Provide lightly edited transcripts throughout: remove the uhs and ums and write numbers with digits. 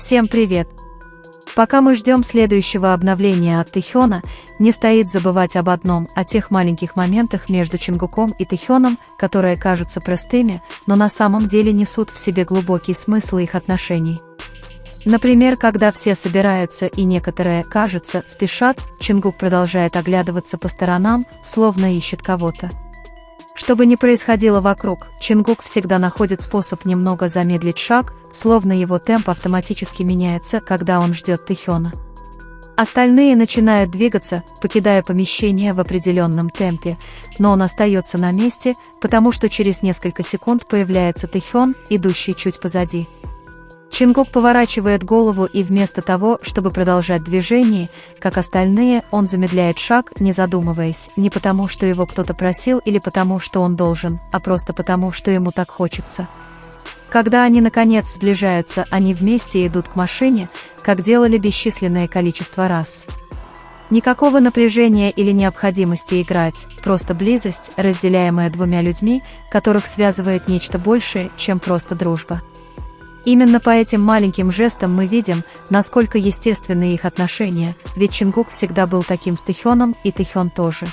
Всем привет! Пока мы ждем следующего обновления от Тэхёна, не стоит забывать об одном, о тех маленьких моментах между Чингуком и Тэхёном, которые кажутся простыми, но на самом деле несут в себе глубокий смысл их отношений. Например, когда все собираются и некоторые, кажется, спешат, Чингук продолжает оглядываться по сторонам, словно ищет кого-то. Что бы ни происходило вокруг, Чингук всегда находит способ немного замедлить шаг, словно его темп автоматически меняется, когда он ждет Тэхёна. Остальные начинают двигаться, покидая помещение в определенном темпе, но он остается на месте, потому что через несколько секунд появляется Тэхён, идущий чуть позади. Чингук поворачивает голову и вместо того, чтобы продолжать движение, как остальные, он замедляет шаг, не задумываясь, не потому, что его кто-то просил или потому, что он должен, а просто потому, что ему так хочется. Когда они наконец сближаются, они вместе идут к машине, как делали бесчисленное количество раз. Никакого напряжения или необходимости играть, просто близость, разделяемая двумя людьми, которых связывает нечто большее, чем просто дружба. Именно по этим маленьким жестам мы видим, насколько естественны их отношения, ведь Чингук всегда был таким с Тэхёном, и Тэхён тоже.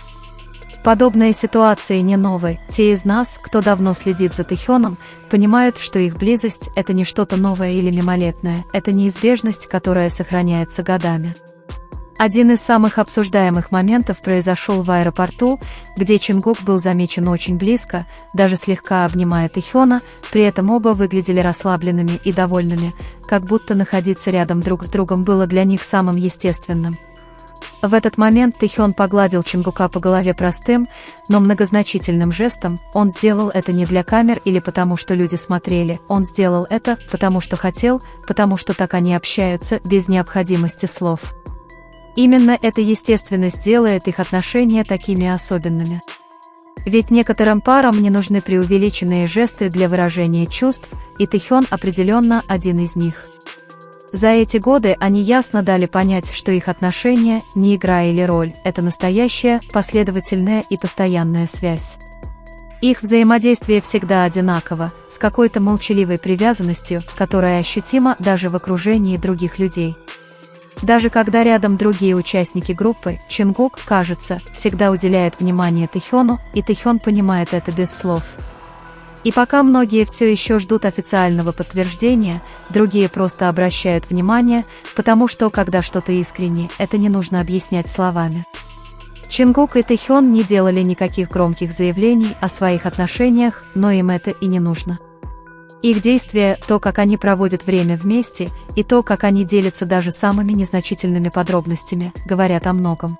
Подобные ситуации не новые, те из нас, кто давно следит за Тэхёном, понимают, что их близость – это не что-то новое или мимолетное, это неизбежность, которая сохраняется годами. Один из самых обсуждаемых моментов произошел в аэропорту, где Чингук был замечен очень близко, даже слегка обнимая Тэхёна, при этом оба выглядели расслабленными и довольными, как будто находиться рядом друг с другом было для них самым естественным. В этот момент Тэхён погладил Чингука по голове простым, но многозначительным жестом. Он сделал это не для камер или потому, что люди смотрели, он сделал это, потому что хотел, потому что так они общаются, без необходимости слов. Именно эта естественность делает их отношения такими особенными. Ведь некоторым парам не нужны преувеличенные жесты для выражения чувств, и Тэхён определенно один из них. За эти годы они ясно дали понять, что их отношения – не игра или роль, это настоящая, последовательная и постоянная связь. Их взаимодействие всегда одинаково, с какой-то молчаливой привязанностью, которая ощутима даже в окружении других людей. Даже когда рядом другие участники группы, Чингук, кажется, всегда уделяет внимание Тэхёну, и Тэхён понимает это без слов. И пока многие все еще ждут официального подтверждения, другие просто обращают внимание, потому что, когда что-то искренне, это не нужно объяснять словами. Чингук и Тэхён не делали никаких громких заявлений о своих отношениях, но им это и не нужно. Их действия, то, как они проводят время вместе, и то, как они делятся даже самыми незначительными подробностями, говорят о многом.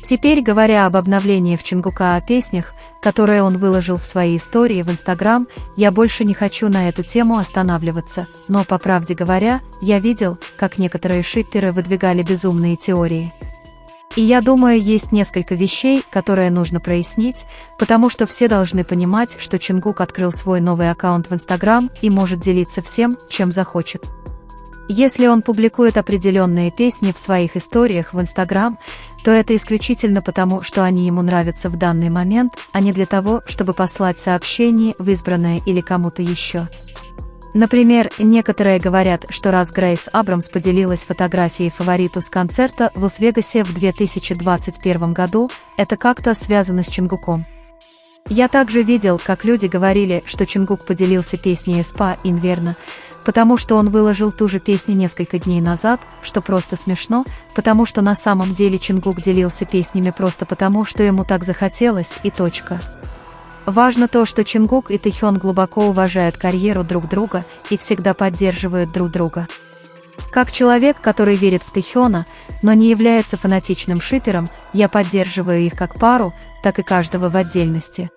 Теперь, говоря об обновлении в Чингука о песнях, которые он выложил в своей истории в Instagram, я больше не хочу на эту тему останавливаться, но, по правде говоря, я видел, как некоторые шипперы выдвигали безумные теории. И я думаю, есть несколько вещей, которые нужно прояснить, потому что все должны понимать, что Чингук открыл свой новый аккаунт в Instagram и может делиться всем, чем захочет. Если он публикует определенные песни в своих историях в Instagram, то это исключительно потому, что они ему нравятся в данный момент, а не для того, чтобы послать сообщение в избранное или кому-то еще. Например, некоторые говорят, что раз Грейс Абрамс поделилась фотографией фавориту с концерта в Лас-Вегасе в 2021 году, это как-то связано с Чингуком. Я также видел, как люди говорили, что Чингук поделился песней «Спа Инверно», потому что он выложил ту же песню несколько дней назад, что просто смешно, потому что на самом деле Чингук делился песнями просто потому, что ему так захотелось, и точка. Важно то, что Чингук и Тэхён глубоко уважают карьеру друг друга и всегда поддерживают друг друга. Как человек, который верит в Тэхёна, но не является фанатичным шиппером, я поддерживаю их как пару, так и каждого в отдельности.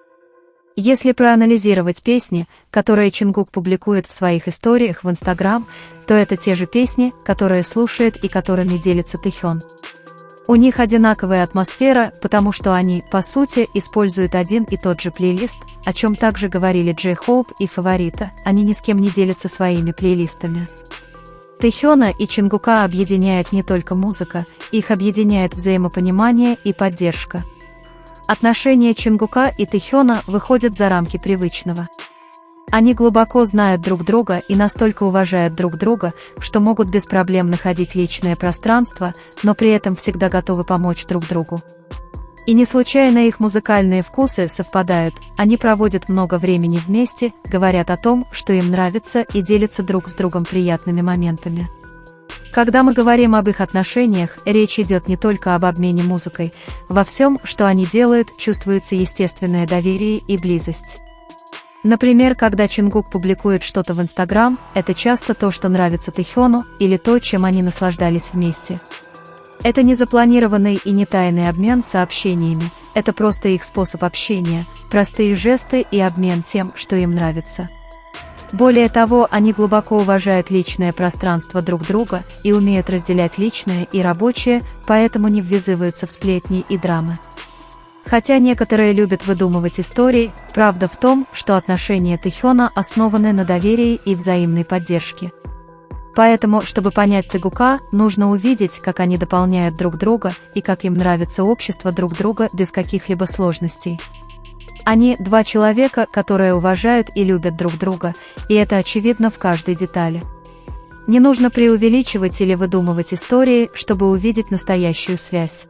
Если проанализировать песни, которые Чингук публикует в своих историях в Instagram, то это те же песни, которые слушает и которыми делится Тэхён. У них одинаковая атмосфера, потому что они, по сути, используют один и тот же плейлист, о чем также говорили J-Hope и Фаворита, они ни с кем не делятся своими плейлистами. Тэхёна и Чингука объединяет не только музыка, их объединяет взаимопонимание и поддержка. Отношения Чингука и Тэхёна выходят за рамки привычного. Они глубоко знают друг друга и настолько уважают друг друга, что могут без проблем находить личное пространство, но при этом всегда готовы помочь друг другу. И не случайно их музыкальные вкусы совпадают, они проводят много времени вместе, говорят о том, что им нравится, и делятся друг с другом приятными моментами. Когда мы говорим об их отношениях, речь идет не только об обмене музыкой. Во всем, что они делают, чувствуется естественное доверие и близость. Например, когда Чингук публикует что-то в Instagram, это часто то, что нравится Тэхёну, или то, чем они наслаждались вместе. Это не запланированный и не тайный обмен сообщениями, это просто их способ общения, простые жесты и обмен тем, что им нравится. Более того, они глубоко уважают личное пространство друг друга и умеют разделять личное и рабочее, поэтому не ввязываются в сплетни и драмы. Хотя некоторые любят выдумывать истории, правда в том, что отношения Тэхёна основаны на доверии и взаимной поддержке. Поэтому, чтобы понять Тэгука, нужно увидеть, как они дополняют друг друга и как им нравится общество друг друга без каких-либо сложностей. Они два человека, которые уважают и любят друг друга, и это очевидно в каждой детали. Не нужно преувеличивать или выдумывать истории, чтобы увидеть настоящую связь.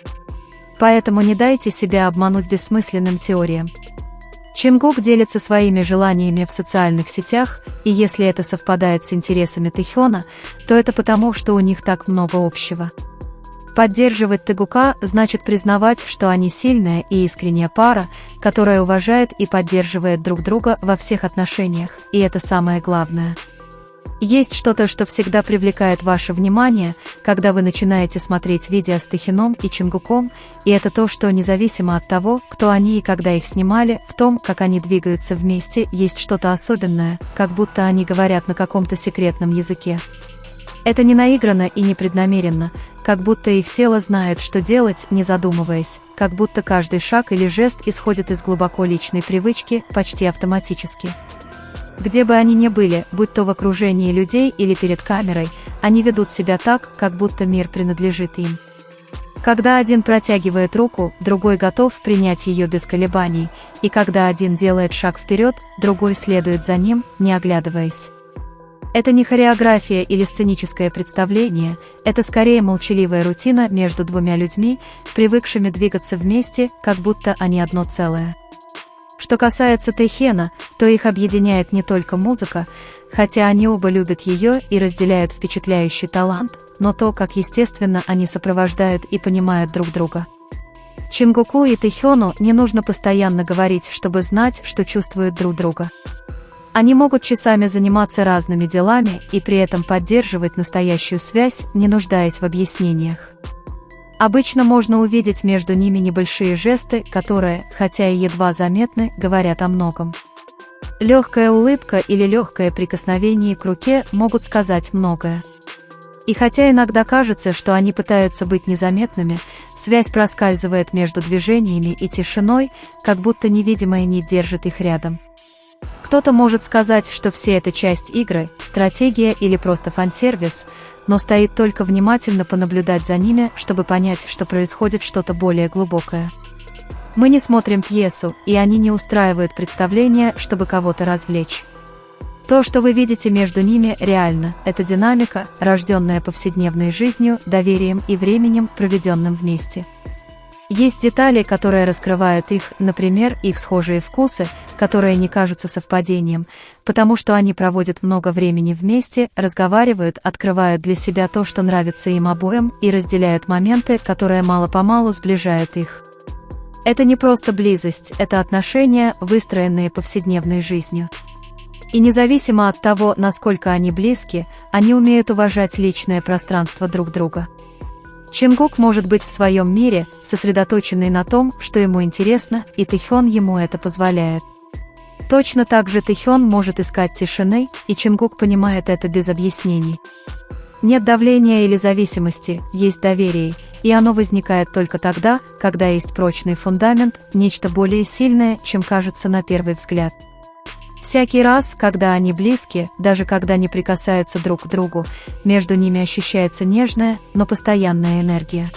Поэтому не дайте себя обмануть бессмысленным теориям. Чингук делится своими желаниями в социальных сетях, и если это совпадает с интересами Тэхёна, то это потому, что у них так много общего. Поддерживать Тэгука значит признавать, что они сильная и искренняя пара, которая уважает и поддерживает друг друга во всех отношениях, и это самое главное. Есть что-то, что всегда привлекает ваше внимание, когда вы начинаете смотреть видео с Тэхёном и Чингуком, и это то, что независимо от того, кто они и когда их снимали, в том, как они двигаются вместе, есть что-то особенное, как будто они говорят на каком-то секретном языке. Это не наигранно и не преднамеренно, как будто их тело знает, что делать, не задумываясь, как будто каждый шаг или жест исходит из глубоко личной привычки, почти автоматически. Где бы они ни были, будь то в окружении людей или перед камерой, они ведут себя так, как будто мир принадлежит им. Когда один протягивает руку, другой готов принять ее без колебаний, и когда один делает шаг вперед, другой следует за ним, не оглядываясь. Это не хореография или сценическое представление, это скорее молчаливая рутина между двумя людьми, привыкшими двигаться вместе, как будто они одно целое. Что касается Тэхёна, то их объединяет не только музыка, хотя они оба любят ее и разделяют впечатляющий талант, но то, как естественно они сопровождают и понимают друг друга. Чингуку и Тэхёну не нужно постоянно говорить, чтобы знать, что чувствуют друг друга. Они могут часами заниматься разными делами и при этом поддерживать настоящую связь, не нуждаясь в объяснениях. Обычно можно увидеть между ними небольшие жесты, которые, хотя и едва заметны, говорят о многом. Легкая улыбка или легкое прикосновение к руке могут сказать многое. И хотя иногда кажется, что они пытаются быть незаметными, связь проскальзывает между движениями и тишиной, как будто невидимая нить держит их рядом. Кто-то может сказать, что все это часть игры, стратегия или просто фан-сервис, но стоит только внимательно понаблюдать за ними, чтобы понять, что происходит что-то более глубокое. Мы не смотрим пьесу, и они не устраивают представления, чтобы кого-то развлечь. То, что вы видите между ними, реально, это динамика, рожденная повседневной жизнью, доверием и временем, проведенным вместе. Есть детали, которые раскрывают их, например, их схожие вкусы, которые не кажутся совпадением, потому что они проводят много времени вместе, разговаривают, открывают для себя то, что нравится им обоим, и разделяют моменты, которые мало-помалу сближают их. Это не просто близость, это отношения, выстроенные повседневной жизнью. И независимо от того, насколько они близки, они умеют уважать личное пространство друг друга. Чингук может быть в своем мире, сосредоточенный на том, что ему интересно, и Тэхён ему это позволяет. Точно так же Тэхён может искать тишины, и Чингук понимает это без объяснений. Нет давления или зависимости, есть доверие, и оно возникает только тогда, когда есть прочный фундамент, нечто более сильное, чем кажется на первый взгляд. Всякий раз, когда они близки, даже когда не прикасаются друг к другу, между ними ощущается нежная, но постоянная энергия.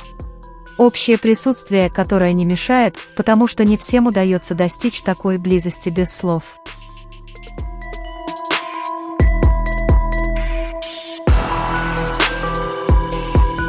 Общее присутствие, которое не мешает, потому что не всем удается достичь такой близости без слов.